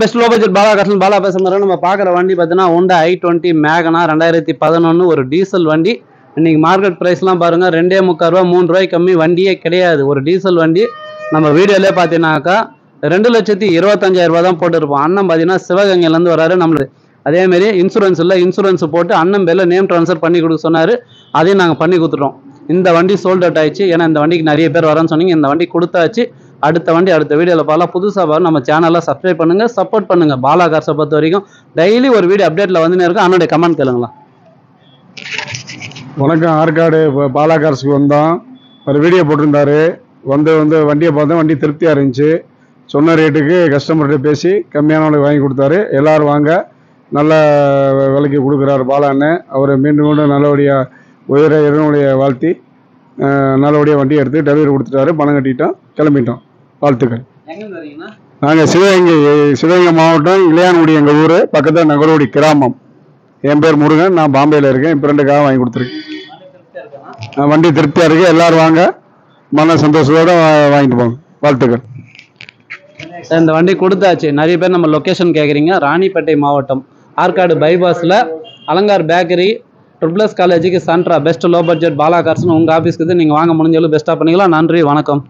Best low budget பாலா கார்ஸ்ல பாலா பேசுறோம். நம்ம பார்க்குற வண்டி பார்த்தீங்கன்னா Honda i20 மேகனா 2011 ஒரு டீசல் வண்டி. இன்னைக்கு மார்க்கெட் ப்ரைஸ்லாம் பாருங்கள் 2.25 ரூபா 3 ரூபாய்க்கு கம்மி வண்டியே கிடையாது. ஒரு டீசல் வண்டி நம்ம வீடியோலே பார்த்தீங்கன்னாக்கா 2,25,000 ரூபா தான் போட்டுருப்போம். அண்ணன் பார்த்தீங்கன்னா சிவகங்கையிலேருந்து வராரு. நம்மளுக்கு அதேமாரி இன்சூரன்ஸ் இல்லை, இன்சூரன்ஸ் போட்டு அண்ணன் பேரில் நேம் ட்ரான்ஸ்ஃபர் பண்ணி கொடுக்க சொன்னார். அதையும் நாங்கள் பண்ணி கொடுத்துட்டோம். இந்த வண்டி சோல்ட் அவுட் ஆயிடுச்சு. ஏன்னா இந்த வண்டிக்கு நிறைய பேர் வரேன்னு சொன்னீங்க. இந்த வண்டி கொடுத்தாச்சு. அடுத்த வண்டி அடுத்த வீடியோவில் பார்க்கலாம். புதுசாக பாரு நம்ம சேனலை சப்ஸ்கிரைப் பண்ணுங்கள், சப்போர்ட் பண்ணுங்கள். பாலா கார்ஸை பொறுத்த வரைக்கும் டெய்லி ஒரு வீடியோ அப்டேட்டில் வந்துனே இருக்கும். அண்ணனுடைய கமெண்ட் கேளுங்களா. வணக்கம். ஆற்காடு பாலா கார்ஸுக்கு வந்தோம். ஒரு வீடியோ போட்டிருந்தாரு. வந்து வண்டியை பார்த்தோம். வண்டி திருப்தியாக இருந்துச்சு. சொன்ன ரேட்டுக்கு கஸ்டமர்கிட்ட பேசி கம்மியான விலைக்கு வாங்கி கொடுத்தாரு. எல்லோரும் வாங்க, நல்ல விலைக்கு கொடுக்குறாரு பாலா அண்ணன். அவர் மீண்டும் மீண்டும் நல்லபடியாக உயர இறைவனுடைய வாழ்த்தி நல்லபடியாக வண்டியை எடுத்து டெலிவரி கொடுத்துட்டாரு. பணம் கட்டிட்டோம், கிளம்பிட்டோம். வாழ்த்துக்கள். நாங்கள் சிவகங்கை மாவட்டம் இளையான்குடி, எங்கள் ஊர் பக்கத்தில் நகரோடி கிராமம். என் பேர் முருகன். நான் பாம்பேயில் இருக்கேன். இப்போ 2 கார் வாங்கி கொடுத்துருக்கேன். வண்டி திருப்தியாக இருக்குது. எல்லோரும் வாங்க, மன சந்தோஷத்தோடு வாங்கிட்டு போங்க. வாழ்த்துக்கள். இந்த வண்டி கொடுத்தாச்சு. நிறைய பேர் நம்ம லொக்கேஷன் கேட்குறீங்க. ராணிப்பேட்டை மாவட்டம் ஆற்காடு பைபாஸில் அலங்கார் பேக்கரி ட்ரிபிள்எஸ் காலேஜுக்கு சென்ட்ரா பெஸ்ட் லோ பட்ஜெட் பாலா கார்ஸ்னு உங்கள் ஆஃபீஸ்க்கு நீங்கள் வாங்க முடிஞ்சளவு பெஸ்ட்டாக பண்ணிக்கலாம். நன்றி, வணக்கம்.